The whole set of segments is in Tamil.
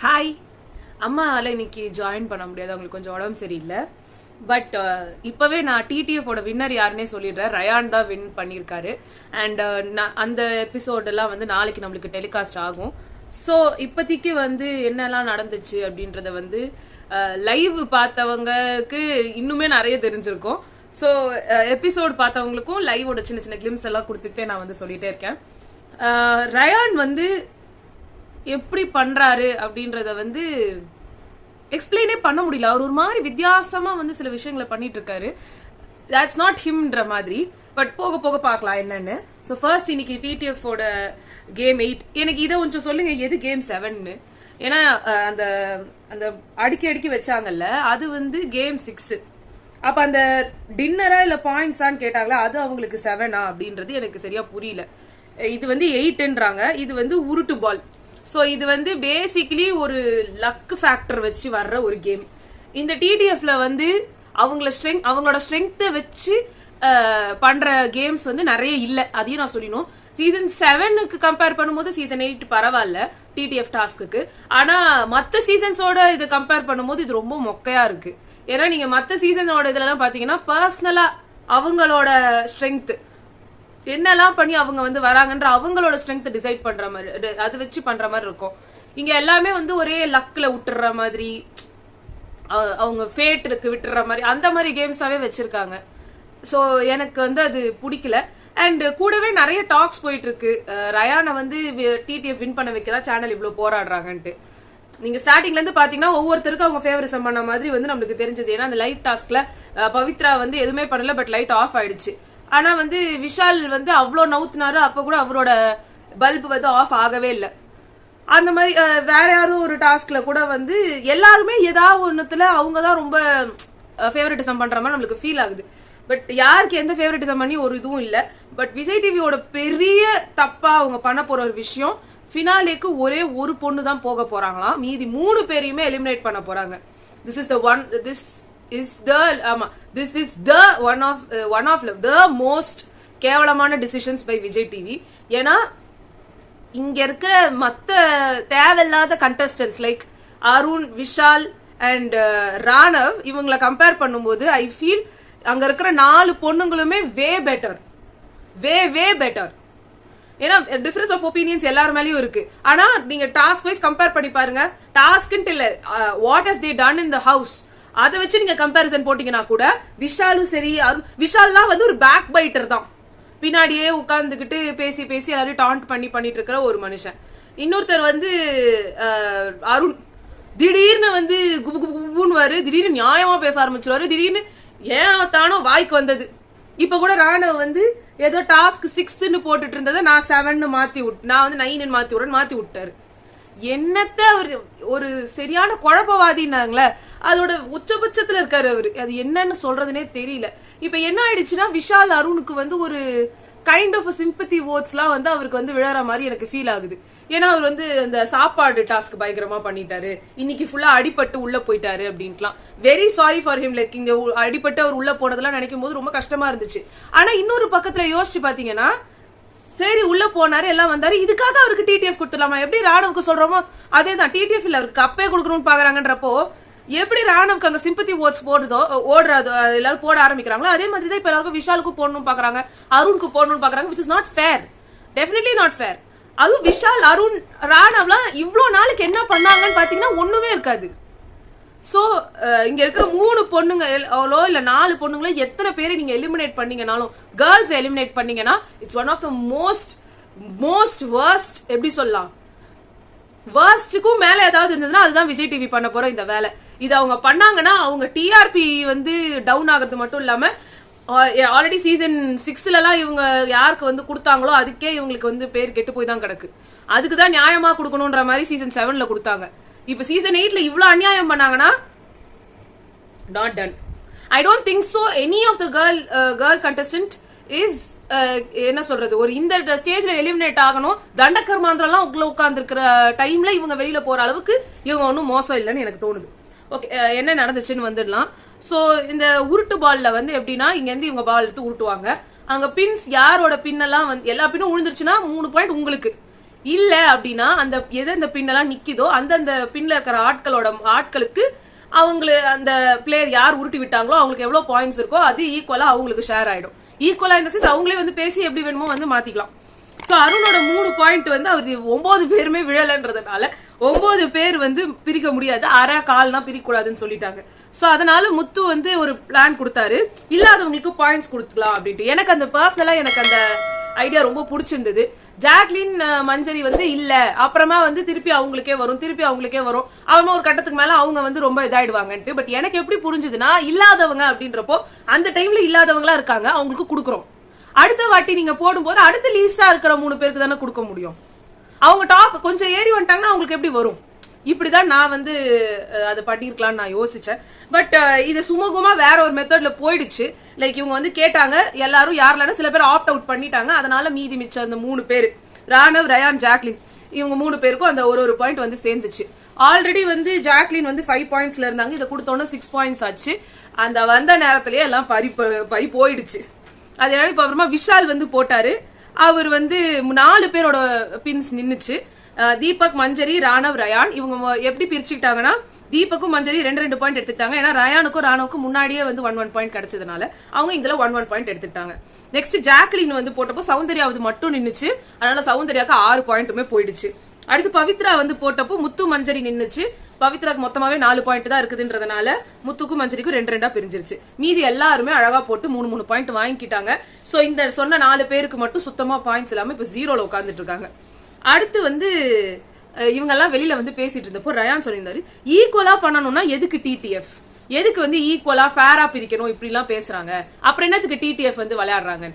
ஹாய். அம்மாவால் இன்னைக்கு ஜாயின் பண்ண முடியாது, அவங்களுக்கு கொஞ்சம் உடம்பு சரியில்லை. பட் இப்பவே நான் டிடிஎஃபோட வின்னர் யாருன்னே சொல்லிடுறேன். ரயான் தான் வின் பண்ணியிருக்காரு. அண்ட் அந்த எபிசோடெல்லாம் வந்து நாளைக்கு நம்மளுக்கு டெலிகாஸ்ட் ஆகும். ஸோ இப்போதைக்கு வந்து என்னெல்லாம் நடந்துச்சு அப்படின்றத வந்து லைவ் பார்த்தவங்களுக்கு இன்னுமே நிறைய தெரிஞ்சிருக்கும். ஸோ எபிசோட் பார்த்தவங்களுக்கும் லைவோட சின்ன சின்ன கிளிம்ஸ் எல்லாம் கொடுத்துட்டே நான் வந்து சொல்லிட்டே இருக்கேன். ரயான் வந்து எப்படி பண்றாரு அப்படின்றத வந்து எக்ஸ்பிளைனே பண்ண முடியல. அவர் ஒரு மாதிரி வித்தியாசமா வந்து சில விஷயங்களை பண்ணிட்டு இருக்காரு. தட்ஸ் நாட் ஹிம்ன்ற மாதிரி. பட் போக போக பார்க்கலாம் என்னன்னு. ஸோ ஃபர்ஸ்ட் இன்னைக்கு டிடிஎஃபோட கேம் 8. எனக்கு இதை கொஞ்சம் சொல்லுங்க, எது கேம் 7ன்னு. ஏன்னா அந்த அந்த அடுக்கி வச்சாங்கல்ல, அது வந்து கேம் 6. அப்ப அந்த டின்னரா இல்ல பாயிண்ட்ஸான்னு கேட்டாங்களா, அது அவங்களுக்கு 7ஆ அப்படின்றது எனக்கு சரியா புரியல. இது வந்து 8ன்றாங்க, இது வந்து உருட்டு பால். ஸோ இது வந்து பேசிக்கலி ஒரு லக் ஃபேக்டர் வச்சு வர்ற ஒரு கேம். இந்த டிடிஎஃப்ல வந்து அவங்களோட ஸ்ட்ரென்த்தை வச்சு பண்ற கேம்ஸ் வந்து நிறைய இல்லை, அதையும் நான் சொல்லணும். சீசன் 7க்கு கம்பேர் பண்ணும்போது சீசன் 8 பரவாயில்ல டிடிஎஃப் டாஸ்க்கு. ஆனா மற்ற சீசன்ஸோட இது கம்பேர் பண்ணும்போது இது ரொம்ப மொக்கையா இருக்கு. ஏன்னா நீங்க மற்ற சீசனோட இதுல பாத்தீங்கன்னா பர்சனலா அவங்களோட ஸ்ட்ரென்த் என்னெல்லாம் பண்ணி அவங்க வந்து வராங்கன்ற அவங்களோட ஸ்ட்ரென்த் டிசைட் பண்ற மாதிரி, அது வச்சு பண்ற மாதிரி இருக்கும். இங்க எல்லாமே வந்து ஒரே லக்ல விட்டுற மாதிரி, அவங்க ஃபேட்டுக்கு விட்டுற மாதிரி, அந்த மாதிரி கேம்ஸாவே வச்சிருக்காங்க. ஸோ எனக்கு வந்து அது பிடிக்கல. அண்ட் கூடவே நிறைய டாக்ஸ் போயிட்டு இருக்கு. ரயானை வந்து டிடிஎஃப் வின் பண்ண வைக்கதான் சேனல் இவ்வளவு போராடுறாங்கன்ட்டு. நீங்க ஸ்டார்டிங்ல இருந்து பாத்தீங்கன்னா ஒவ்வொருத்தருக்கும் அவங்க ஃபேவரிசம் பண்ண மாதிரி வந்து நம்மளுக்கு தெரிஞ்சது. ஏன்னா அந்த லைட் டாஸ்க்ல பவித்ரா வந்து எதுவுமே பண்ணல, பட் லைட் ஆஃப் ஆயிடுச்சு. ஆனா வந்து விஷால் வந்து அவ்வளோ நவுத்தினாரு, அப்ப கூட அவரோட பல்பு வந்து ஆஃப் ஆகவே இல்லை. அந்த மாதிரி வேற யாரும் ஒரு டாஸ்க்ல கூட வந்து எல்லாருமே ஏதாவது ஒண்ணுத்துல அவங்கதான் ரொம்ப ஃபேவரட்டிசம் பண்ற மாதிரி நம்மளுக்கு ஃபீல் ஆகுது. பட் யாருக்கு எந்த ஃபேவரட்டிசம் பண்ணி ஒரு இதுவும் இல்ல. பட் விஜய் டிவியோட பெரிய தப்பா அவங்க பண்ண போற ஒரு விஷயம், ஃபினாலேக்கு ஒரே ஒரு பொண்ணு தான் போக போறாங்களாம், மீதி 3 பேரையுமே எலிமினேட் பண்ண போறாங்க. This is the one of the most கேவலமான டிசிஷன்ஸ் பை விஜய் டிவி. ஏன்னா இங்க இருக்கிற மத்த தேவையில்லாத contestants like Arun, Vishal and Raanav, இவங்களை கம்பேர் பண்ணும்போது ஐ ஃபீல் அங்க இருக்கிற 4 பொண்ணுங்களுமே வே பெட்டர். ஏன்னா டிஃபரன்ஸ் ஆஃப் ஒப்பீனியன்ஸ் எல்லாரும் மேலயும் இருக்கு. ஆனா நீங்க டாஸ்க் வைஸ் கம்பேர் பண்ணி பாருங்க. டாஸ்க்ன்ட்டு இல்ல, what have they done in the house, அதை வச்சு நீங்க கம்பேரிசன் போட்டீங்கன்னா கூட விஷாலும் சரி, விஷால்லாம் வந்து ஒரு பேக் பைட்டர் தான். பின்னாடியே உட்கார்ந்துகிட்டு பேசி எல்லாரும் டான்ட் பண்ணிட்டு இருக்கிற ஒரு மனுஷன். இன்னொருத்தர் வந்து அருண், திடீர்னு வந்து குபுன்னு திடீர்னு நியாயமா பேச ஆரம்பிச்சிருவாரு. திடீர்னு ஏனோ தானோ வாய்க்கு வந்தது. இப்ப கூட ராணவ் வந்து ஏதோ டாஸ்க் 6ன்னு போட்டுட்டு இருந்ததை நான் 7ன்னு நான் வந்து 9ன்னு மாத்தி விட்டாரு. என்னத்த ஒரு சரியான குழப்பவாதினாங்களே, அதோட உச்சபட்சத்துல இருக்காரு அவரு. அது என்னன்னு சொல்றதுனே தெரியல. இப்ப என்ன ஆயிடுச்சுன்னா விஷால் அருணுக்கு வந்து ஒரு கைண்ட் ஆஃப் சிம்பத்தி ஓட்ஸ் எல்லாம் வந்து அவருக்கு வந்து விழற மாதிரி எனக்கு ஃபீல் ஆகுது. ஏன்னா அவர் வந்து அந்த சாப்பாடு டாஸ்க் பயங்கரமா பண்ணிட்டாரு, இன்னைக்கு ஃபுல்லா அடிபட்டு உள்ள போயிட்டாரு அப்படின்ட்டுலாம். Very sorry for him. Like இங்க அடிபட்டு அவர் உள்ள போனதெல்லாம் நினைக்கும் போது ரொம்ப கஷ்டமா இருந்துச்சு. ஆனா இன்னொரு பக்கத்துல யோசிச்சு பாத்தீங்கன்னா, சரி உள்ள போனாரு, எல்லாம் வந்தாரு, இதுக்காக அவருக்கு டிடிஎஃப் கொடுத்துடலாமா? எப்படி ராணுவுக்கு சொல்றோமோ அதேதான் டிடிஎஃப் இல்ல, அவருக்கு கப்பே கொடுக்கணும்னு பாக்குறாங்கன்றப்போ எப்படி ராணுவுக்கு அங்க சிம்பத்தி ஓட்ஸ் ஓடுறதோ எல்லாரும் போட ஆரம்பிக்கிறாங்களோ, அதே மாதிரி தான் இப்ப எல்லாருக்கும் விஷாலுக்கும் போடணும்னு பாக்குறாங்க, அருணுக்கு போடணும்னு பாக்குறாங்க. Which is not fair, definitely not fair. அதுவும் விஷால், அருண், ராணவ்லாம் இவ்வளவு நாளுக்கு என்ன பண்ணாங்கன்னு பாத்தீங்கன்னா ஒண்ணுமே இருக்காது. சோ இங்க இருக்கிற 3 பொண்ணுங்களோ இல்ல 4 பொண்ணுங்களோ எத்தனை பேரை நீங்க எலிமினேட் பண்ணீங்கனாலும், கேர்ள்ஸ் எலிமினேட் பண்ணீங்கன்னா it's one of the most worst, எப்படி சொல்லலாம், வர்ஸ்டுக்கும் மேல ஏதாவது இருந்ததுன்னா அதுதான் விஜய் டிவி பண்ண போற இந்த வேலை. இது அவங்க பண்ணாங்கன்னா அவங்க டிஆர்பி வந்து டவுன் ஆகிறது மட்டும் இல்லாம, ஆல்ரெடி சீசன் 6லலாம் இவங்க யாருக்கு வந்து கொடுத்தாங்களோ அதுக்கே இவங்களுக்கு வந்து பேர் கெட்டு போய் தான் கிடக்கு. அதுக்குதான் நியாயமா கொடுக்கணும்ன்ற மாதிரி சீசன் 7ல கொடுத்தாங்க. இப்ப சீசன் 8ல இவ்வளவு அநியாயம் பண்ணாங்கன்னா not done. I don't think so any of the girl contestant is என்ன சொல்றது, ஒரு இந்த ஸ்டேஜ்ல எலிமினேட் ஆகணும், தண்டகர்மாந்திரம்லாம் உட்கார்ந்து இருக்கிற டைம்ல இவங்க வெளியில போற அளவுக்கு இவங்க ஒன்னும் மோசம் இல்லைன்னு எனக்கு தோணுது. ஓகே, என்ன நடந்துச்சுன்னு வந்துடலாம். சோ இந்த உருட்டு பால்ல வந்து எப்படின்னா, இங்க இருந்து இவங்க பால் எடுத்து உருட்டுவாங்க. அங்க பின்ஸ், யாரோட பின்னெல்லாம் வந்து எல்லா பின்னும் விழுந்துருச்சுன்னா 3 பாயிண்ட் உங்களுக்கு, இல்ல அப்படின்னா அந்த எந்த பின்னெல்லாம் நிக்குதோ அந்த பின்ல இருக்கிற ஆட்களுக்கு அந்த பிளேயர் யார் உருட்டி விட்டாங்களோ அவங்களுக்கு எவ்வளவு பாயிண்ட்ஸ் இருக்கோ அது ஈக்குவலா அவங்களுக்கு ஷேர் ஆயிடும். ஈக்குவலா இந்த சென்ஸ் அவங்களே வந்து பேசி எப்படி வேணுமோ வந்து மாத்திக்கலாம். சோ அருணோட 3 பாயிண்ட் வந்து அவரு 9 பேருமே விழலன்றதுனால 9 பேர் வந்து பிரிக்க முடியாது, அரை கால்னா பிரிக்க கூடாதுன்னு சொல்லிட்டாங்க. சோ அதனால முத்து வந்து ஒரு பிளான் கொடுத்தாரு, இல்லாதவங்களுக்கு பாயிண்ட்ஸ் கொடுத்துக்கலாம் அப்படின்ட்டு. எனக்கு அந்த பர்சனலா எனக்கு அந்த ஐடியா ரொம்ப பிடிச்சிருந்தது. ஜாக்லின் மஞ்சரி வந்து இல்ல, அப்புறமா வந்து திருப்பி அவங்களுக்கே வரும் அவங்க ஒரு கட்டத்துக்கு மேல அவங்க வந்து ரொம்ப இதாயிடுவாங்கன்ட்டு. பட் எனக்கு எப்படி புரிஞ்சுதுன்னா, இல்லாதவங்க அப்படின்றப்போ அந்த டைம்ல இல்லாதவங்களா இருக்காங்க, அவங்களுக்கு கொடுக்குறோம். அடுத்த வாட்டி நீங்க போடும்போது அடுத்த லீஸ்டா இருக்கிற 3 பேருக்கு தானே கொடுக்க முடியும். அவங்க டாப் கொஞ்சம் ஏறி வந்துட்டாங்கன்னா அவங்களுக்கு எப்படி வரும்? இப்படிதான் நான் வந்து அதை பண்ணிருக்கலாம்னு நான் யோசிச்சேன். பட் இது சுமூகமா வேற ஒரு மெத்தட்ல போயிடுச்சு. லைக் இவங்க வந்து கேட்டாங்க, எல்லாரும் யாரெல்லாம் சில பேர் ஆப்ட் அவுட் பண்ணிட்டாங்க. அதனால மீதி மிச்சம் அந்த 3 பேர் ராணவ், ரயான், ஜாக்லின் இவங்க 3 பேருக்கும் அந்த ஒரு பாயிண்ட் வந்து சேர்ந்துச்சு. ஆல்ரெடி வந்து ஜாக்லின் வந்து 5 பாயிண்ட்ஸ்ல இருந்தாங்க, இதை கொடுத்தோன்னா 6 பாயிண்ட்ஸ் ஆச்சு. அந்த வந்த நேரத்திலேயே எல்லாம் பறி போயிடுச்சு. அதனால இப்ப அப்புறமா விஷால் வந்து போட்டாரு. அவர் வந்து 4 பேரோட பின்ஸ் நின்னுச்சு. தீபக், மஞ்சரி, ராணவ், ரயான் இவங்க எப்படி பிரிச்சுக்கிட்டாங்கன்னா, தீபக்கும் மஞ்சரி 2 பாயிண்ட் எடுத்துட்டாங்க. ஏன்னா ரயானுக்கும் ராணுவுக்கும் முன்னாடியே வந்து 1 பாயிண்ட் கிடைச்சதுனால அவங்க இதுல 1 பாயிண்ட் எடுத்துட்டாங்க. நெக்ஸ்ட் ஜாக்லின் வந்து போட்டப்போ சௌந்தர்யாவது மட்டும் நின்னுச்சு, அதனால சௌந்தர்யாக்கு 6 பாயிண்ட்டுமே போயிடுச்சு. அடுத்து பவித்ரா வந்து போட்டப்போ முத்து, மஞ்சரி நின்னுச்சு. பவித்ராக்கு மொத்தமாவே 4 பாயிண்ட் தான் இருக்குதுன்றதுனால முத்துக்கும் மஞ்சரிக்கும் 2 பிரிஞ்சிருச்சு. மீதி எல்லாருமே அழகா போட்டு 3 பாயிண்ட் வாங்கிக்கிட்டாங்க. சோ இந்த சொன்ன 4 பேருக்கு மட்டும் சுத்தமா பாயிண்ட்ஸ் இல்லாம இப்ப 0ல உட்கார்ந்துட்டு இருக்காங்க. அடுத்து வந்து இவங்க எல்லாம் வெளியில வந்து பேசிட்டு இருந்தப்போ ரயான் சொல்லியிருந்தாரு, ஈக்குவலா பண்ணணும்னா எதுக்கு டிடிஎஃப், எதுக்கு வந்து ஈக்குவலா ஃபேரா பிரிக்கணும் இப்படி எல்லாம் பேசுறாங்க, அப்புறம் என்னத்துக்கு டிடிஎஃப் வந்து விளையாடுறாங்க.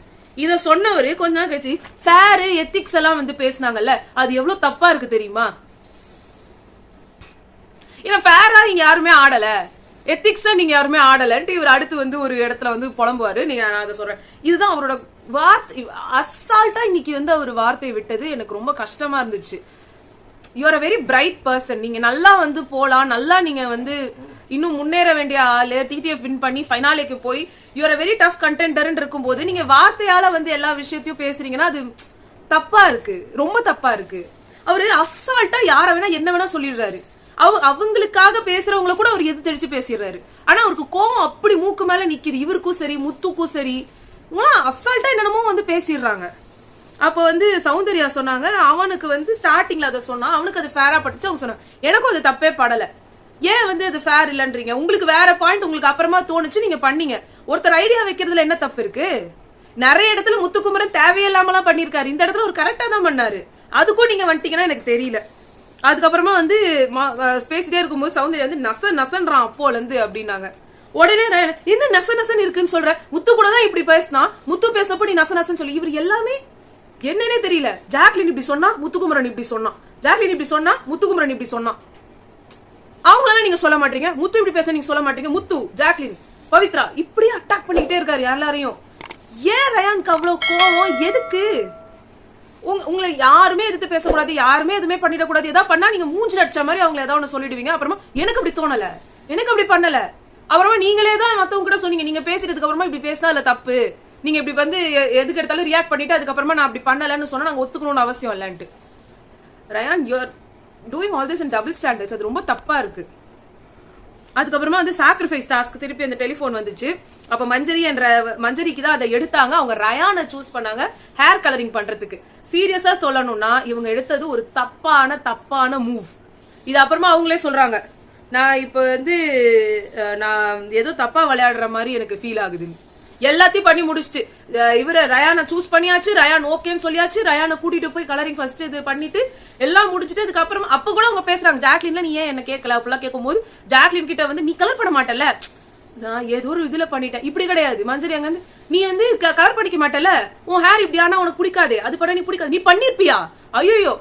இத சொன்னவரு கொஞ்ச நாள் கழிச்சு ஃபேர் எத்திக்ஸ் எல்லாம் வந்து பேசினாங்கல்ல, அது எவ்வளவு தப்பா இருக்கு தெரியுமா? ஏன்னா ஃபேரா நீங்க யாருமே ஆடல, எத்திக்ஸா நீங்க யாருமே ஆடலன்ட்டு இவர் அடுத்து வந்து ஒரு இடத்துல வந்து புலம்புவாரு. நீங்க நான் அதை சொல்றேன், இதுதான் அவரோட வார்த்தை. அசால்ட்டா இன்னைக்கு வந்து அவர் வார்த்தையை விட்டது எனக்கு ரொம்ப கஷ்டமா இருந்துச்சு. You're a very bright person, நீங்க நல்லா வந்து போலாம், நல்லா நீங்க வந்து இன்னும் முன்னேற வேண்டிய ஆளு, டிடிஎஃப் வின் பண்ணி ஃபைனாலேக்கு போய் you're a very tough contender இருக்கும் போது நீங்க வார்த்தையால வந்து எல்லா விஷயத்தையும் பேசுறீங்கன்னா அது தப்பா இருக்கு, ரொம்ப தப்பா இருக்கு. அவரு அசால்ட்டா யார வேணா என்ன வேணா சொல்லிடுறாரு. அவங்களுக்காக பேசுறவங்களை கூட அவர் எது தெளிச்சு பேசிடுறாரு. ஆனா அவருக்கு கோவம் அப்படி மூக்கு மேல நிக்குது. இவருக்கும் சரி முத்துக்கும் சரி அசால்ட்டா என்னென்னமோ வந்து பேசிடுறாங்க. அப்ப வந்து சௌந்தர்யா சொன்னாங்க, அவனுக்கு வந்து ஸ்டார்டிங்ல அதை சொன்னா அவனுக்கு அது ஃபேரா பட்டுச்சு. அவங்க சொன்னாங்க, எனக்கும் அது தப்பே படல, ஏன் வந்து அது ஃபேர் இல்லன்றீங்க, உங்களுக்கு வேற பாயிண்ட் உங்களுக்கு அப்புறமா தோணுச்சு நீங்க பண்ணீங்க. ஒருத்தர் ஐடியா வைக்கிறதுல என்ன தப்பு இருக்கு? நிறைய இடத்துல முத்துக்குமரன் தேவையில்லாமலாம் பண்ணிருக்காரு, இந்த இடத்துல ஒரு கரெக்டா தான் பண்ணாரு. அதுக்கும் நீங்க வந்துட்டீங்கன்னா எனக்கு தெரியல. அதுக்கப்புறமா வந்து பேசிட்டே இருக்கும்போது சௌந்தர்யா வந்து நசன்றான் அப்போல இருந்து அப்படின்னாங்க. உடனே என்ன நசன் இருக்குன்னு சொல்ற, முத்து கூட தான் இப்படி பேசினா, முத்து பேசினப்போ நீ நசன் சொல்லி இவர் எல்லாமே என்னன்னே தெரியல. ஜாக்லின் இப்படி சொன்னா, முத்துக்குமரன் இப்படி சொன்னா, ஜாக்லின் இப்படி சொன்னா, முத்துக்குமரன் இப்படி சொன்னா, அவங்களால நீங்க சொல்ல மாட்டீங்க. முத்து இப்படி பேச நீங்க சொல்ல மாட்டீங்க. முத்து, ஜாக்லின், பவித்ரா இப்படி அட்டாக் பண்ணிட்டே இருக்காரு எல்லாரையும். ஏன் ரயானுக்கு அவ்வளவு கோவம் எதுக்கு? உங்களை யாருமே எதிர்த்து பேசக்கூடாது, யாருமே எதுவுமே பண்ணிடக்கூடாது. ஏதாவது பண்ணா நீங்க மூஞ்சில அடிச்ச மாதிரி அவங்களை ஏதாவது ஒண்ணு சொல்லிடுவீங்க. அப்புறமா எனக்கு அப்படி தோணல, எனக்கு அப்படி பண்ணல, அப்புறமா நீங்களே தான் மத்தவங்க கிட்ட சொன்னீங்க, நீங்க பேசிட்டதுக்கு அப்புறமா இப்படி பேசினா இல்ல தப்பு, நீங்க இப்படி வந்து எதுக்கு எடுத்தாலும் ரியாக்ட் பண்ணிட்டு அதுக்கப்புறமா நான் அப்படி பண்ணலன்னு சொன்னா நாங்க ஒத்துக்கணும்னு அவசியம் இல்லன்ட்டு. Ryan, you are doing all this in double standards, அது ரொம்ப தப்பா இருக்கு. அதுக்கப்புறமா வந்து சாக்ரிஃபைஸ் டாஸ்க் திருப்பி அந்த டெலிபோன் வந்துச்சு. அப்ப மஞ்சரிக்கு தான் அதை எடுத்தாங்க. அவங்க ரயானை சூஸ் பண்ணாங்க ஹேர் கலரிங் பண்றதுக்கு. சீரியஸா சொல்லணும்னா இவங்க எடுத்தது ஒரு தப்பான மூவ். இது அப்புறமா அவங்களே சொல்றாங்க, நான் இப்ப வந்து நான் ஏதோ தப்பா விளையாடுற மாதிரி எனக்கு ஃபீல் ஆகுது. எல்லாத்தையும் பண்ணி முடிச்சுட்டு இவரை ரயானை சூஸ் பண்ணியாச்சு, ரயான் ஓகேன்னு சொல்லியாச்சு, ரயானை கூட்டிட்டு போய் கலரிங் ஃபர்ஸ்ட் இது பண்ணிட்டு எல்லாம் முடிச்சுட்டு அதுக்கப்புறம் அப்ப கூட அவங்க பேசுறாங்க, ஜாக்லின்ல நீ ஏன் என்ன கேட்கல அப்படிலாம் கேட்கும் போது ஜாக்லின் கிட்ட வந்து நீ கலர் பண்ண மாட்டல, நான் ஏதோ ஒரு இதுல பண்ணிட்டேன். இப்படி கிடையாது. மஞ்சரி அங்க வந்து நீ வந்து கலர் படிக்க மாட்டல, உன் ஹேர் இப்படி ஆனா உனக்கு பிடிக்காது, அது பண்ண நீ பிடிக்காது, நீ பண்ணிருப்பியா, ஐயோ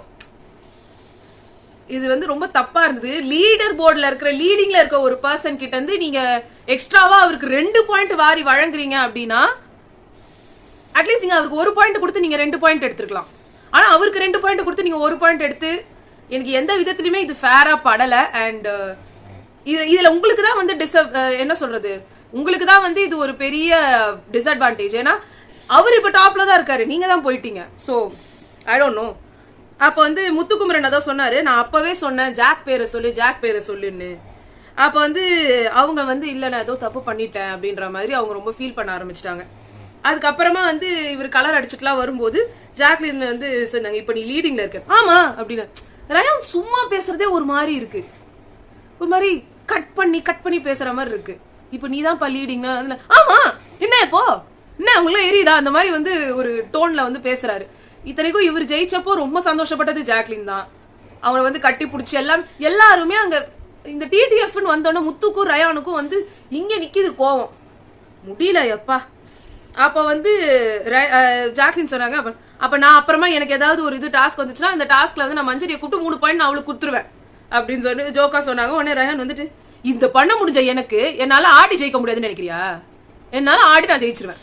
இது வந்து ரொம்ப தப்பா இருந்தது. லீடர் போர்டுல இருக்கிற லீடிங்ல இருக்க ஒரு பர்சன் கிட்ட இருந்து நீங்க எக்ஸ்ட்ராவா அவருக்கு 2 பாயிண்ட் வாரி வழங்குறீங்க அப்படின்னா அட்லீஸ்ட் நீங்க அவருக்கு 1 பாயிண்ட் கொடுத்து நீங்க 2 பாயிண்ட் எடுத்துக்கலாம். ஆனா அவருக்கு 2 பாயிண்ட் கொடுத்து நீங்க 1 பாயிண்ட் எடுத்து எனக்கு எந்த விதத்திலுமே இது ஃபேரா படல. அண்ட் இதுல உங்களுக்கு தான் வந்து என்ன சொல்றது, உங்களுக்கு தான் வந்து இது ஒரு பெரிய டிஸ்அட்வான்டேஜ். ஏன்னா அவர் இப்ப டாப்ல தான் இருக்காரு, நீங்க தான் போயிட்டீங்க. So I don't know. அப்ப வந்து முத்துக்குமரன் அதான் சொன்னாரு, நான் அப்பவே சொன்னேன் ஜாக் பேரை சொல்லுன்னு. அப்ப வந்து அவங்க வந்து இல்ல நான் ஏதோ தப்பு பண்ணிட்டேன் அப்படின்ற மாதிரி அவங்க ரொம்ப ஃபீல் பண்ண ஆரம்பிச்சிட்டாங்க. அதுக்கப்புறமா வந்து இவர் கலர் அடிச்சுட்டுலாம் வரும்போது ஜாக்லின் வந்து சொன்னாங்க, இப்ப நீ லீடிங்ல இருக்க. ஆமா அப்படின்னு. ரயான் சும்மா பேசுறதே ஒரு மாதிரி இருக்கு, ஒரு மாதிரி கட் பண்ணி பேசுற மாதிரி இருக்கு. இப்ப நீ தான் லீடிங்னா ஆமா என்ன இப்போ என்ன உங்களுக்கு எரியுதா அந்த மாதிரி வந்து ஒரு டோன்ல வந்து பேசுறாரு. இத்தனைக்கும் இவர் ஜெயிச்சப்போ ரொம்ப சந்தோஷப்பட்டது ஜாக்லின் தான். அவங்களை வந்து கட்டி பிடிச்சி எல்லாருமே அங்க இந்த டிடிஎஃப்னு வந்தோடனே முத்துக்கும் ரயானுக்கும் வந்து இங்க நிக்குது கோவம், முடியல எப்பா. அப்ப வந்து ஜாக்லின் சொன்னாங்க, அப்ப நான் அப்புறமா எனக்கு ஏதாவது ஒரு இது டாஸ்க் வந்துச்சுன்னா அந்த டாஸ்க்ல வந்து நான் மஞ்சரியை கூப்பிட்டு 3 பாயிண்ட் நான் அவளுக்கு கொடுத்துருவேன் அப்படின்னு சொல்லி ஜோக்கா சொன்னாங்க. உடனே ரயான் வந்துட்டு இந்த பண்ண முடிஞ்ச எனக்கு என்னால ஆடி ஜெயிக்க முடியாதுன்னு நினைக்கிறியா? என்னால ஆடி நான் ஜெயிச்சிருவேன்.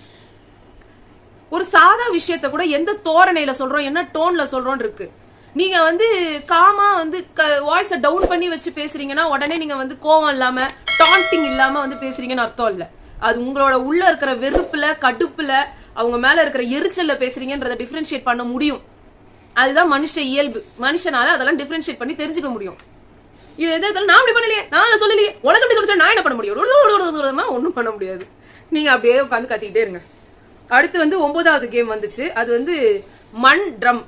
ஒரு சாதா விஷயத்த கூட எந்த தோரணையில சொல்றோம், என்ன டோன்ல சொல்றோம் இருக்கு. நீங்க வந்து காமா வந்து வாய்ஸ டவுன் பண்ணி வச்சு பேசுறீங்கன்னா உடனே நீங்க வந்து கோவம் இல்லாம டாண்டிங் இல்லாம வந்து பேசுறீங்கன்னு அர்த்தம் இல்ல. அது உங்களோட உள்ள இருக்கிற வெறுப்புல கடுப்புல அவங்க மேல இருக்கிற எரிச்சல்ல பேசுறீங்கன்றத டிஃபரன்ஷியேட் பண்ண முடியும். அதுதான் மனுஷ இயல்பு. மனுஷனால அதெல்லாம் டிஃபரன்ஷியேட் பண்ணி தெரிஞ்சுக்க முடியும். இது எதாவது நான் அப்படி பண்ணலையே, நான் சொல்லலையே, உனக்கு அப்படி சொல்லிச்சா நான் என்ன பண்ண முடியும்? ஒன்னும் பண்ண முடியாது. நீங்க அப்படியே உட்காந்து கத்திக்கிட்டே இருங்க. அடுத்து வந்து 9வது கேம் வந்துச்சு. அது வந்து மண் ட்ரம்.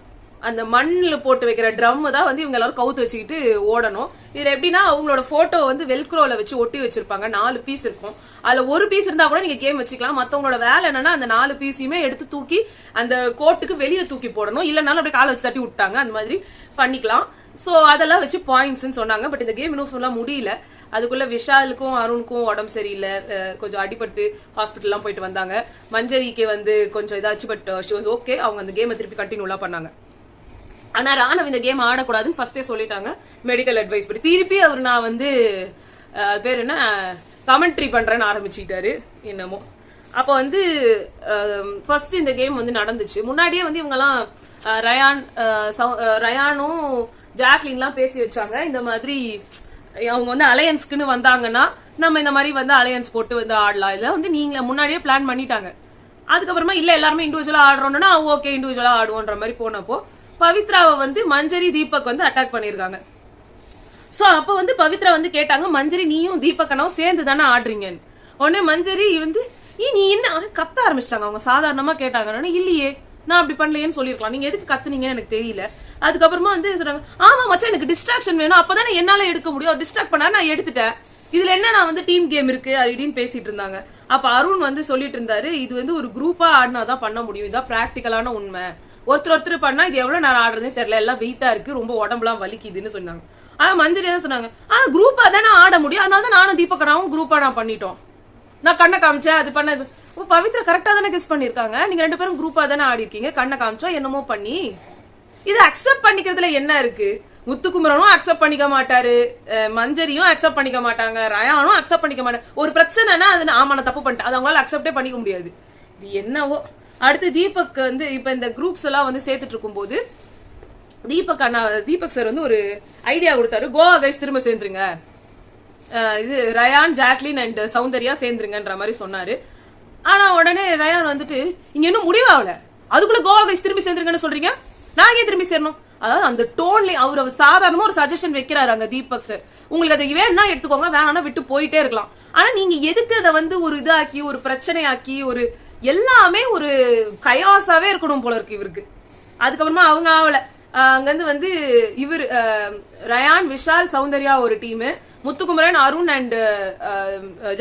அந்த மண்ணில் போட்டு வைக்கிற ட்ரம் தான் வந்து இவங்க எல்லாரும் கவுத்து வச்சுக்கிட்டு ஓடணும். இதுல எப்படின்னா அவங்களோட போட்டோ வந்து வெல்க்ரோல வச்சு ஒட்டி வச்சிருப்பாங்க. 4 பீஸ் இருக்கும். அதுல ஒரு பீஸ் இருந்தா கூட நீங்க கேம் வச்சுக்கலாம். மத்தவங்களோட வேலை என்னன்னா அந்த 4 பீஸையுமே எடுத்து தூக்கி அந்த கோட்டுக்கு வெளியே தூக்கி போடணும். இல்லைனாலும் அப்படியே காலை வச்சு தட்டி விட்டாங்க, அந்த மாதிரி பண்ணிக்கலாம். சோ அதெல்லாம் வச்சு பாயிண்ட்ஸ் சொன்னாங்க. பட் இந்த கேம் இன்னும் ஃபுல்லா முடியல. அதுக்குள்ள விஷாலுக்கும் அருணுக்கும் உடம்பு சரியில்லை, கொஞ்சம் அடிபட்டு ஹாஸ்பிட்டல்லாம் போயிட்டு வந்தாங்க. மஞ்சரிக்கு வந்து கொஞ்சம் இதாச்சு, பட் ஷி வாஸ் ஓகே. அவங்க அந்த கேமை திருப்பி கண்டினியூலாம் பண்ணாங்க. ஆனா ராணவ் இந்த கேம் ஆடக்கூடாதுன்னு ஃபர்ஸ்டே சொல்லிட்டாங்க மெடிக்கல் அட்வைஸ் படி. திருப்பி அவர் நான் வந்து பேர் என்ன கமெண்ட்ரி பண்றேன்னு ஆரம்பிச்சுக்கிட்டாரு என்னமோ. அப்ப வந்து ஃபர்ஸ்ட் இந்த கேம் வந்து நடந்துச்சு. முன்னாடியே வந்து இவங்கெல்லாம் ரயானும் ஜாக்லின்லாம் பேசி வச்சாங்க. இந்த மாதிரி அவங்க வந்து அலையன்ஸ்க்குன்னு வந்தாங்கன்னா நம்ம இந்த மாதிரி வந்து அலையன்ஸ் போட்டு வந்து ஆடலாம். இதை வந்து நீங்க முன்னாடியே பிளான் பண்ணிட்டாங்க. அதுக்கப்புறமா இல்ல எல்லாருமே இண்டிவிஜுவலா ஆடுறோம்னா ஓகே இண்டிவிஜுவலா ஆடுவோன்ற மாதிரி போனப்போ பவித்ராவை வந்து மஞ்சரி தீபக் வந்து அட்டாக் பண்ணிருக்காங்க. சோ அப்ப வந்து பவித்ரா வந்து கேட்டாங்க, மஞ்சரி நீயும் தீபக் அண்ணாவும் சேர்ந்து தானே ஆடுறீங்கன்னு. உடனே மஞ்சரி வந்து நீ என்ன கத்த ஆரம்பிச்சிட்டாங்க. அவங்க சாதாரணமா கேட்டாங்க, இல்லையே நான் அப்படி பண்ணலையேன்னு சொல்லிருக்கலாம், நீங்க எதுக்கு கத்துனீங்கன்னு எனக்கு தெரியல. அதுக்கப்புறமா வந்து சொல்றாங்க, ஆமா மச்சான் எனக்கு டிஸ்ட்ராக்ஷன் வேணும், அப்பதானே என்னால எடுக்க முடியும், டிஸ்ட்ராக்ட் பண்ணா நான் எடுத்துட்டேன், இதுல என்ன நான் வந்து டீம் கேம் இருக்கு அப்படின்னு பேசிட்டு இருந்தாங்க. அப்ப அருண் வந்து சொல்லிட்டு இருந்தாரு, இது வந்து ஒரு குரூப்பா ஆடினாதான் பண்ண முடியும், இதான் பிராக்டிக்கலான உண்மை, ஒருத்தர் பண்ணா இது எவ்வளவு நேரம் ஆடுறதே தெரியல, எல்லாம் வெயிட்டா இருக்கு, ரொம்ப உடம்புலாம் வலிக்குதுன்னு சொன்னாங்க. ஆனா மஞ்சரி தான் சொன்னாங்க, குரூப்பா தானே ஆட முடியும், அதனால நானும் தீபக்கராவும் குரூப்பா நான் பண்ணிட்டோம், நான் கண்ணை காமிச்சேன் அது பண்ணது. பவித்ரா கரெக்டா தானே கெஸ் பண்ணிருக்காங்க, நீங்க 2 பேரும் குரூப்பா தானே ஆடி இருக்கீங்க, கண்ணை காமிச்சோம் என்னமோ பண்ணி. இது அக்செப்ட் பண்ணிக்கிறதுல என்ன இருக்கு? முத்துக்குமரனும் அக்செப்ட் பண்ணிக்க மாட்டாரு, மஞ்சரியும் அக்செப்ட் பண்ணிக்க மாட்டாங்க, ரயானும் அக்செப்ட் பண்ணிக்க மாட்டாங்க. ஒரு பிரச்சனைனா அது ஆமா நான் தப்பு பண்ணிட்டேன், அது அவங்களால அக்செப்டே பண்ணிக்க முடியாது. இது என்னவோ. அடுத்து தீபக் வந்து இப்ப இந்த குரூப்ஸ் எல்லாம் வந்து சேர்த்துட்டு இருக்கும் போது தீபக் சார் வந்து ஒரு ஐடியா கொடுத்தாரு, கோவா கைஸ் திரும்ப சேர்ந்துருங்க, இது ரயான் ஜாக்லின் அண்ட் சௌந்தர்யா சேர்ந்துருங்கன்ற மாதிரி சொன்னாரு. ஆனா உடனே ரயான் வந்துட்டு இங்க இன்னும் முடிவாகல, அதுக்குள்ள கோவா கைஸ் திரும்பி சேர்ந்துருங்கன்னு சொல்றீங்க, நான் ஏன் திரும்பி சேரணும்? அதாவது அந்த டோன்ல அவர் சாதாரணமா ஒரு சஜஷன் வைக்கிறாரு அங்க தீபக் சார், உங்களுக்கு அது வேணும்னா எடுத்துக்கோங்க, வேணாம்னா விட்டு போயிட்டே இருக்கலாம். ஆனா நீங்க எதுக்கு அதை வந்து ஒரு இதாக்கி ஒரு பிரச்சனையாக்கி ஒரு எல்லாமே ஒரு கயாசாவே இருக்கணும் போல இருக்கு இவருக்கு. அதுக்கப்புறமா அவங்க ஆவல, அங்கிருந்து வந்து இவர் ரயான் விஷால் சௌந்தர்யா ஒரு team, Muthukumaran Arun and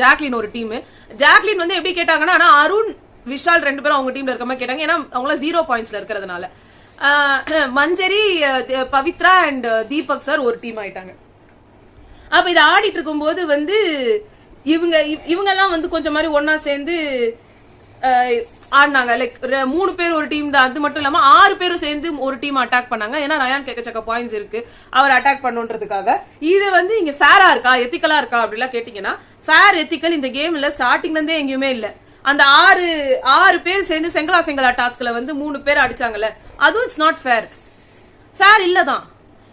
Jacqueline ஒரு டீம். ஜாக்லின் வந்து எப்படி கேட்டாங்கன்னா, ஆனா அருண் விஷால் 2 பேரும் அவங்க டீம்ல இருக்க மாதிரி கேட்டாங்க, ஏன்னா அவங்கள 0 பாயிண்ட்ஸ்ல இருக்கிறதுனால. மஞ்சரி பவித்ரா அண்ட் தீபக் சார் ஒரு டீம் ஆயிட்டாங்க. அப்ப இதை ஆடிட்டு இருக்கும் போது வந்து இவங்க எல்லாம் வந்து கொஞ்சம் மாதிரி ஒன்னா சேர்ந்து ஆடினாங்க. லைக் 3 பேர் ஒரு டீம் தான், அது மட்டும் இல்லாம 6 பேரும் சேர்ந்து ஒரு டீம் அட்டாக் பண்ணாங்க. ஏன்னா ரயான் கேட்கச்சக்க பாயிண்ட்ஸ் இருக்கு, அவர் அட்டாக் பண்ணுன்றதுக்காக. இது வந்து இங்க ஃபேரா இருக்கா எத்திக்கலா இருக்கா அப்படிலாம் கேட்டீங்கன்னா, ஃபேர் எத்திக்கல் இந்த கேம்ல ஸ்டார்டிங்ல இருந்தே எங்கேயுமே இல்ல. அந்த 6 பேர் சேர்ந்து செங்கலா டாஸ்க்ல வந்து 3 பேர் அடிச்சாங்கல்ல, அதுவும் இட்ஸ் நாட் ஃபேர், ஃபேர் இல்லதான்,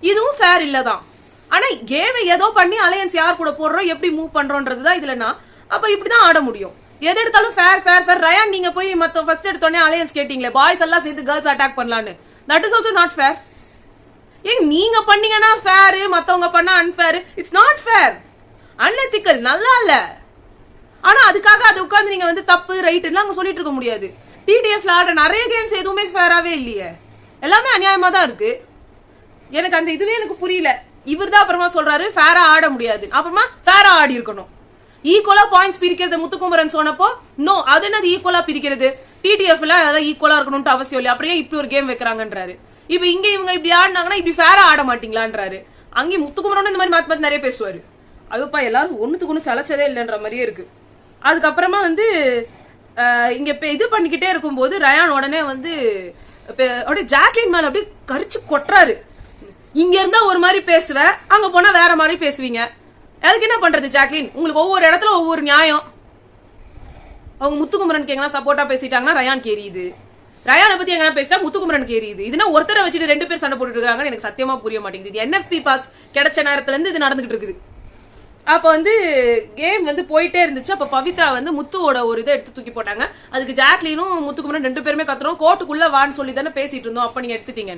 இதுவும் ஃபேர் இல்லதான். ஆனா கேம் ஏதோ பண்ணி அலையன்ஸ் யார் கூட போடுறோம் எப்படி மூவ் பண்றோம்ன்றதுதான் இதுலனா, அப்ப இப்படிதான் ஆட முடியும். எது எடுத்தாலும் ஃபேர் ஃபேர் ஃபேர். ரயான் நீங்க போய் மத்த ஃபர்ஸ்ட் எடுத்தோடனே அலையன்ஸ் கேட்டீங்களே, பாய்ஸ் எல்லாம் சேர்ந்து கேர்ள்ஸ் அட்டாக் பண்ணலான்னு, that is also not fair. ஏங்க நீங்க பண்ணீங்கன்னா ஃபேர், மத்தவங்க பண்ணா unfair. It's not fair, unethical, நல்லா இல்ல. ஆனா அதுக்காக அதை உட்கார்ந்து நீங்க வந்து தப்பு ரைட்னு அங்க சொல்லிட்டு இருக்க முடியாது. டிடிஎஃப்ல ஆடுற நிறைய கேம்ஸ் எதுவுமே ஃபேராவே இல்லையே, எல்லாமே அநியாயமா தான் இருக்கு. எனக்கு அந்த இதுவே எனக்கு புரியல. இவர் தான் அப்புறமா சொல்றாரு ஃபேரா ஆட முடியாது, அப்புறமா ஃபேரா ஆடி இருக்கணும். ஈக்குவலா பாயிண்ட்ஸ் பிரிக்கிறது முத்துக்குமரன் சொன்னப்போ நோ, அது என்னது ஈக்குவலா பிரிக்கிறது, டிடிஎஃப்ல அதான் ஈக்குவலா இருக்கணும்னு அவசியம் இல்லை, அப்படியே இப்படி ஒரு கேம் வைக்கிறாங்கன்றாரு. இப்ப இங்க இவங்க இப்படி ஆடினாங்கன்னா இப்படி ஃபேரா ஆட மாட்டீங்களான்றாரு. அங்கே முத்துக்குமரன் இந்த மாதிரி மாத்தி மாத்தி நிறைய பேசுவாரு. அதுப்பா எல்லாரும் ஒண்ணுத்துக்கு ஒண்ணு சளைச்சதே இல்லைன்ற மாதிரியே இருக்கு. அதுக்கப்புறமா வந்து இங்க இது பண்ணிக்கிட்டே இருக்கும்போது ரயான் உடனே வந்து அப்படியே ஜாக்லின் மேல அப்படியே கரிச்சு கொட்டுறாரு. இங்க இருந்தா ஒரு மாதிரி பேசுவ, அங்க போனா வேற மாதிரி பேசுவீங்க, அதுக்கு என்ன பண்றது ஜாக்லின்? உங்களுக்கு ஒவ்வொரு இடத்துல ஒவ்வொரு நியாயம். அவங்க முத்துக்குமரனுக்கு எங்கன்னா சப்போர்ட்டா பேசிட்டாங்கன்னா ரயான் கேரியுது, ரயானை பத்தி எங்கன்னா பேசிட்டா முத்துக்குமரன் கேரியுது. இதுனா ஒருத்தரை வச்சுட்டு ரெண்டு பேர் சண்டை போட்டுட்டு இருக்காங்கன்னு எனக்கு சத்தியமா புரிய மாட்டேங்குது. இது என்எஃப்பி பாஸ் கிடைச்ச நேரத்துல இருந்து இது நடந்துகிட்டு இருக்குது. அப்ப வந்து கேம் வந்து போயிட்டே இருந்துச்சு. அப்ப பவித்ரா வந்து முத்துவோட ஒரு இதை எடுத்து தூக்கி போட்டாங்க. அதுக்கு ஜாக்லினும் முத்துக்குமரன் ரெண்டு பேருமே கத்துறோம், கோர்ட்டுக்குள்ள வான்னு சொல்லி தானே பேசிட்டு இருந்தோம், அப்ப நீங்க எடுத்துட்டீங்க.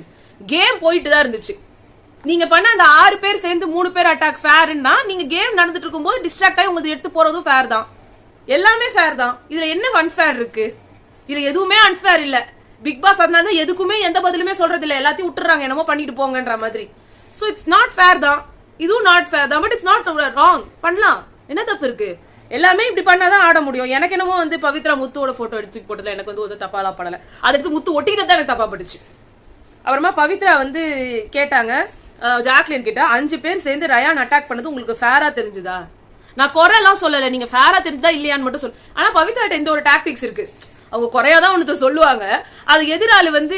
கேம் போயிட்டு தான் இருந்துச்சு. நீங்க பண்ண அந்த 6 பேர் சேர்ந்து 3 பேர் அட்டாக் ஃபேர்னா, நீங்க கேம் நடந்துட்டு இருக்கும் போது டிஸ்ட்ராக்ட் ஆகி உங்களுக்கு எடுத்து போறதும் ஃபேர் தான், எல்லாமே ஃபேர் தான். இதுல என்ன அன்ஃபேர் இருக்கு? இதுல எதுவுமே அன்ஃபேர் இல்ல. பிக் பாஸ் அதனால எதுக்குமே எந்த பதிலுமே சொல்றது இல்ல, எல்லாத்தையும் விட்டுறாங்க, என்னமோ பண்ணிட்டு போங்கன்ற மாதிரி. சோ இட்ஸ் நாட் ஃபேர் தான், இதுவும் நாட் ஃபேர் தான். பட் இட்ஸ் நாட் ராங், பண்ணலாம், என்ன தப்பு இருக்கு? எல்லாமே இப்படி பண்ணாதான் ஆட முடியும். எனக்கு என்னமோ வந்து பவித்ரா முத்துவோட போட்டோ எடுத்து போட்டதுல எனக்கு வந்து ஒரு தப்பாலாம் படல, அதை எடுத்து முத்து ஒட்டிக்கிட்டு தான் எனக்கு தப்பா பட்டுச்சு. அப்புறமா பவித்ரா வந்து கேட்டாங்க ஜாக்லின் கிட்ட, 5 பேர் சேர்ந்து ரயான் அட்டாக் பண்ணது உங்களுக்கு ஃபேரா தெரிஞ்சுதா? நான் குறையெல்லாம் சொல்லல, நீங்க ஃபேரா தெரிஞ்சதா இல்லையான்னு மட்டும் சொல்லு. ஆனா பவித்ராட்ட இந்த ஒரு டாக்டிக்ஸ் இருக்கு, அவங்க குறையாதான் ஒண்ணு சொல்லுவாங்க, அது எதிராளி வந்து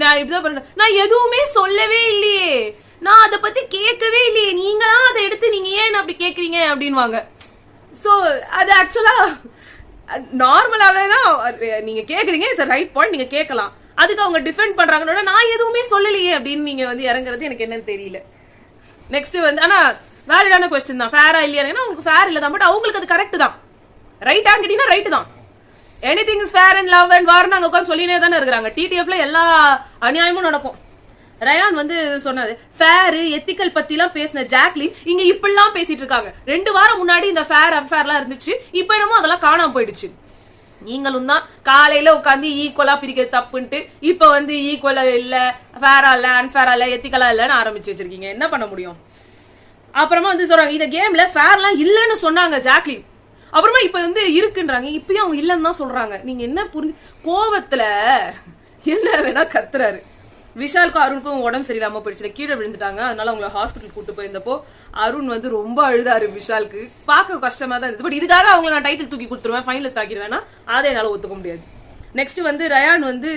நான் இப்படிதான் பண்றேன், நான் எதுவுமே சொல்லவே இல்லையே, நான் அதை பத்தி கேட்கவே இல்லையே, நீங்களா அதை எடுத்து நீங்க ஏன் அப்படி கேக்குறீங்க அப்படின்வாங்க. சோ அது ஆக்சுவலா நார்மலாவே தான் நீங்க கேக்குறீங்க, இட்ஸ் ரைட் பாயிண்ட், நீங்க கேட்கலாம். அதுக்கு அவங்க டிஃபெண்ட் பண்றாங்க, நான் எதுவுமே சொல்லலையே அப்படின்னு நீங்க வந்து இறங்குறது எனக்கு என்னன்னு தெரியல. நெக்ஸ்ட் வந்து ஆனா வேலிடான क्वेश्चन தான், ஃபேரா இல்லையா? உங்களுக்கு ஃபேர் இல்ல தான், பட் அவங்களுக்கு அது கரெக்ட் தான். ரைட்டா கேட்டீங்கன்னா ரைட் தான். Anything is fair and love and war நாங்க உட்கார்ந்து சொல்லினே தானே இருக்காங்க. டிடிஎஃப்ல எல்லா அநியாயமும் நடக்கும். ரயான் வந்து சொன்னது ஃபேர் எத்திக்கல் பத்தி எல்லாம் பேசின ஜாக்லின் இங்க இப்படிலாம் பேசிட்டு இருக்காங்க. 2 வாரம் முன்னாடி இந்த ஃபேர் அன்ஃபேர்லாம் இருந்துச்சு, இப்ப என்னமோ அதெல்லாம் காணாம போயிடுச்சு. நீங்களும் தான் காலையில உட்காந்து ஈக்குவலா பிரிக்கிறது தப்புன்ட்டு இப்ப வந்து ஈக்குவலா இல்ல, ஃபேரா இல்ல, அன்ஃபேரா இல்ல, எத்திக்கலா இல்லன்னு ஆரம்பிச்சு வச்சிருக்கீங்க, என்ன பண்ண முடியும்? அப்புறமா வந்து சொல்றாங்க இந்த கேம்ல ஃபேர்லாம் இல்லன்னு சொன்னாங்க ஜாக்லின், அப்புறமா இப்ப வந்து இருக்குன்றாங்க, இப்பயும் அவங்க இல்லன்னு தான் சொல்றாங்க. நீங்க என்ன புரிஞ்சு கோவத்துல என்ன வேணா கத்துறாரு. விஷாலுக்கும் அருணுக்கும் உடம்பு சரியில்லாம போயிடுச்சு, கீழே விழுந்துட்டாங்க, அதனால அவங்கள ஹாஸ்பிட்டல் கூட்டு போயிருந்தப்போ அருண் வந்து ரொம்ப அழுதாரு. விஷாலுக்கு பார்க்க கஷ்டமா தான் இருந்தது. பட் இதுக்காக அவங்க நான் டைட்டில் தூக்கி கொடுத்துருவேன், ஃபைனலிஸ்ட் ஆக்கிடுவேன்னா அதை என்னால ஒத்துக்க முடியாது. நெக்ஸ்ட் வந்து ரயான் வந்து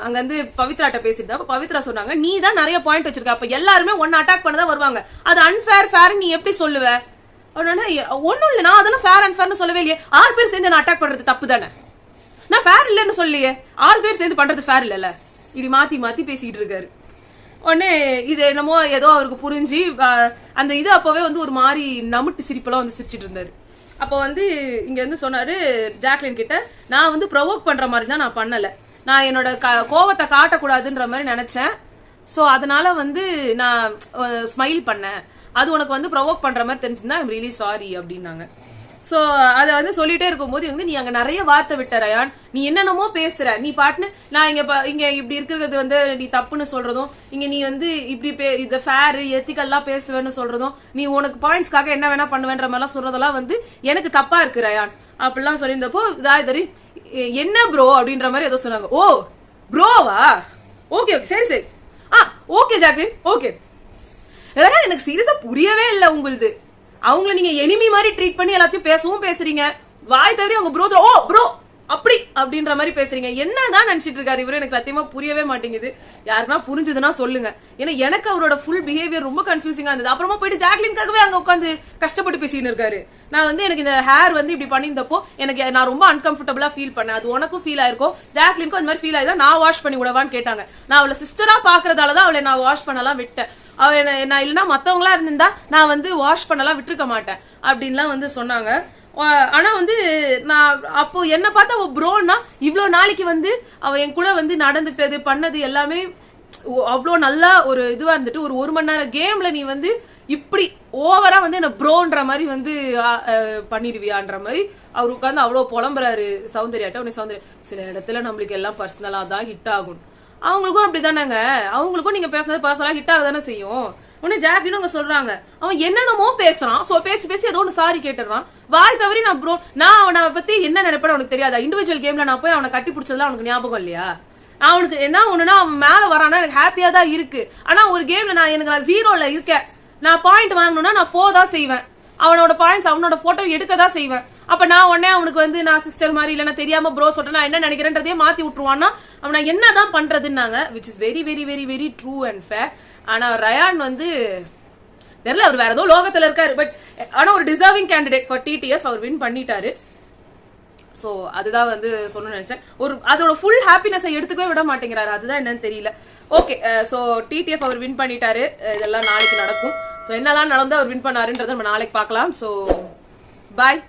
அங்க வந்து பவித்ராட்ட பேசிட்டு, அப்ப பவித்ரா சொன்னாங்க நீ தான் நிறைய பாயிண்ட் வச்சிருக்க, அப்ப எல்லாருமே ஒன்னு அட்டாக் பண்ணதான் வருவாங்க, அது அன்ஃபேர் ஃபேர் நீ எப்படி சொல்லுவ? ஒன்னும் இல்ல, நான் அதெல்லாம் ஃபேர் அன்ஃபேர்னு சொல்லவே இல்லையே. 6 பேர் சேர்ந்து நான் அட்டாக் பண்றது தப்பு தானே, நான் ஃபேர் இல்லன்னு சொல்லியே, 6 பேர் சேர்ந்து பண்றது ஃபேர் இல்லல்ல. இப்படி மாத்தி மாத்தி பேசிட்டு இருக்காரு. உடனே இது என்னமோ ஏதோ அவருக்கு புரிஞ்சு அந்த இது அப்பவே வந்து ஒரு மாதிரி நமுட்டு சிரிப்பெல்லாம் வந்து சிரிச்சிட்டு இருந்தாரு. அப்போ வந்து இங்க வந்து சொன்னாரு ஜாக்லின் கிட்ட, நான் வந்து ப்ரொவோக் பண்ற மாதிரி தான் நான் பண்ணல, நான் என்னோட கோவத்தை காட்டக்கூடாதுன்ற மாதிரி நினைச்சேன், சோ அதனால வந்து நான் ஸ்மைல் பண்ணேன், அது உனக்கு வந்து ப்ரொவோக் பண்ற மாதிரி தெரிஞ்சிருந்தா ஐம் ரியலி சாரி அப்படின்னாங்க. சோ அத வந்து சொல்லிட்டே இருக்கும்போது வந்து நீ அங்க நிறைய வார்த்தை விட்ட ரயான், நீ என்னென்னமோ பேசுற, நீ பாட்டுன்னு நான் இங்க இப்படி இருக்கிறது வந்து நீ தப்புன்னு சொல்றதும், இங்க நீ வந்து இப்படி இந்த ஃபேர் எத்திக்கல்லாம் பேசுவேன்னு சொல்றதும், நீ உனக்கு பாயிண்ட்ஸ்க்காக என்ன வேணா பண்ணுவேன்ற மாதிரிலாம் சொல்றதெல்லாம் வந்து எனக்கு தப்பா இருக்கு ரயான் அப்படிலாம் சொல்லியிருந்தப்போ இதாரி என்ன ப்ரோ அப்படின்ற மாதிரி ஏதோ சொன்னாங்க. ஓ ப்ரோவா, ஓகே ஓகே சரி சரி, ஓகே ஜாக்லின் ஓகே. ரயான் எனக்கு சீரியஸா புரியவே இல்லை உங்களுது. அவங்கள நீங்க எனிமி மாதிரி ட்ரீட் பண்ணி எல்லாத்தையும் பேசவும் பேசுறீங்க, வாய் தவிர அவங்க ப்ரோ ஓ ப்ரோ அப்படி அப்படின்ற மாதிரி பேசுறீங்க. என்னதான் நினைச்சிட்டு இருக்காரு இவரு, எனக்கு சத்தியமா புரியவே மாட்டேங்குது. யாருன்னா புரிஞ்சதுன்னா சொல்லுங்க, ஏன்னா எனக்கு அவரோட ஃபுல் பிஹேவியர் ரொம்ப கன்ஃபியூசிங்கா இருந்தது. அப்புறமா போயிட்டு ஜாக்லின்காகவே அங்க உட்காந்து கஷ்டப்பட்டு பேசிட்டு இருக்காரு. நான் வந்து எனக்கு இந்த ஹேர் வந்து இப்படி பண்ணியிருந்தப்போ எனக்கு நான் ரொம்ப அன்கம்ஃபர்டபுளா ஃபீல் பண்ணேன், அது உனக்கும் ஃபீல் ஆயிருக்கும் ஜாக்லினுக்கும் அந்த மாதிரி ஃபீல் ஆயிருந்தா நான் வாஷ் பண்ணி விடவான்னு கேட்டாங்க. நான் அவளை சிஸ்டரா பாக்குறதாலதான் அவளை நான் வாஷ் பண்ணலாம் விட்டேன், நான் இல்லைன்னா மத்தவங்களா இருந்திருந்தா நான் வந்து வாஷ் பண்ணலாம் விட்டுருக்க மாட்டேன் அப்படின்லாம் வந்து சொன்னாங்க. ஆனா வந்து நான் அப்போ என்ன பார்த்தா அவ ப்ரோன்னா இவ்வளவு நாளைக்கு வந்து அவ என் கூட வந்து நடந்துட்டது பண்ணது எல்லாமே அவ்வளோ நல்லா ஒரு இதுவா இருந்துட்டு ஒரு மணி நேரம் கேம்ல நீ வந்து இப்படி ஓவரா வந்து என்ன ப்ரோன்ற மாதிரி வந்து பண்ணிடுவியான்ற மாதிரி அவரு உட்காந்து அவ்வளவு புலம்புறாரு சௌந்தர்யாட்ட. உடனே சௌந்தர்யா சில இடத்துல நம்மளுக்கு எல்லாம் பர்சனலா தான் ஹிட் ஆகும், அவங்களுக்கும் அப்படிதானாங்க, அவங்களுக்கும் நீங்க பேசுனது பர்சனலா ஹிட் ஆக தானே செய்யும். உடனே ஜாக்லின் அவங்க சொல்றாங்க அவன் என்னென்னமோ பேசுறான், சோ பேசி ஏதோ ஒன்று சாரி கேட்டுறான், வாய் தவறி நான் ப்ரோ நான் அவனை பத்தி என்ன நினைப்பேன் அவனுக்கு தெரியாதா? இண்டிவிஜுவல் கேம்ல நான் போய் அவனை கட்டி பிடிச்சதுல அவனுக்கு ஞாபகம் இல்லையா? அவனுக்கு என்ன ஒண்ணுன்னா அவன் மேல வரானா எனக்கு ஹாப்பியா தான் இருக்கு. ஆனா ஒரு கேம்ல நான் ஜீரோல இருக்கேன், நான் பாயிண்ட் வாங்கணும்னா நான் போதான் செய்வேன், அவனோட பாயிண்ட்ஸ் அவனோட போட்டோ எடுக்கதான் செய்வேன். அப்ப நான் உடனே அவனுக்கு வந்து நான் சிஸ்டர் மாதிரி இல்ல நான் தெரியாம ப்ரோ சொல்றேன் நான் என்ன நினைக்கிறேன்றதையே மாத்தி விட்டுருவான்னா அவனை என்னதான் பண்றதுன்னாங்க. Which is very very very very true and fair. ஆனா ரயான் வந்து தெரியல, அவர் வேற ஏதோ லோகத்துல இருக்காரு. பட் ஆனா ஒரு டிசர்விங் கேண்டிடேட் ஃபார் டிடிஎஃப் அவர் வின் பண்ணிட்டாரு. சோ அதுதான் வந்து சொன்ன நினைச்சேன். அதோட ஃபுல் ஹாப்பினஸை எடுத்துக்கவே விட மாட்டேங்கிறாரு, அதுதான் என்னன்னு தெரியல. ஓகே, சோ டிடிஎஃப் அவர் வின் பண்ணிட்டாரு. இதெல்லாம் நாளைக்கு நடக்கும். சோ என்னெல்லாம் நடந்து அவர் வின் பண்ணாருன்றதை நம்ம நாளைக்கு பார்க்கலாம். சோ பாய்.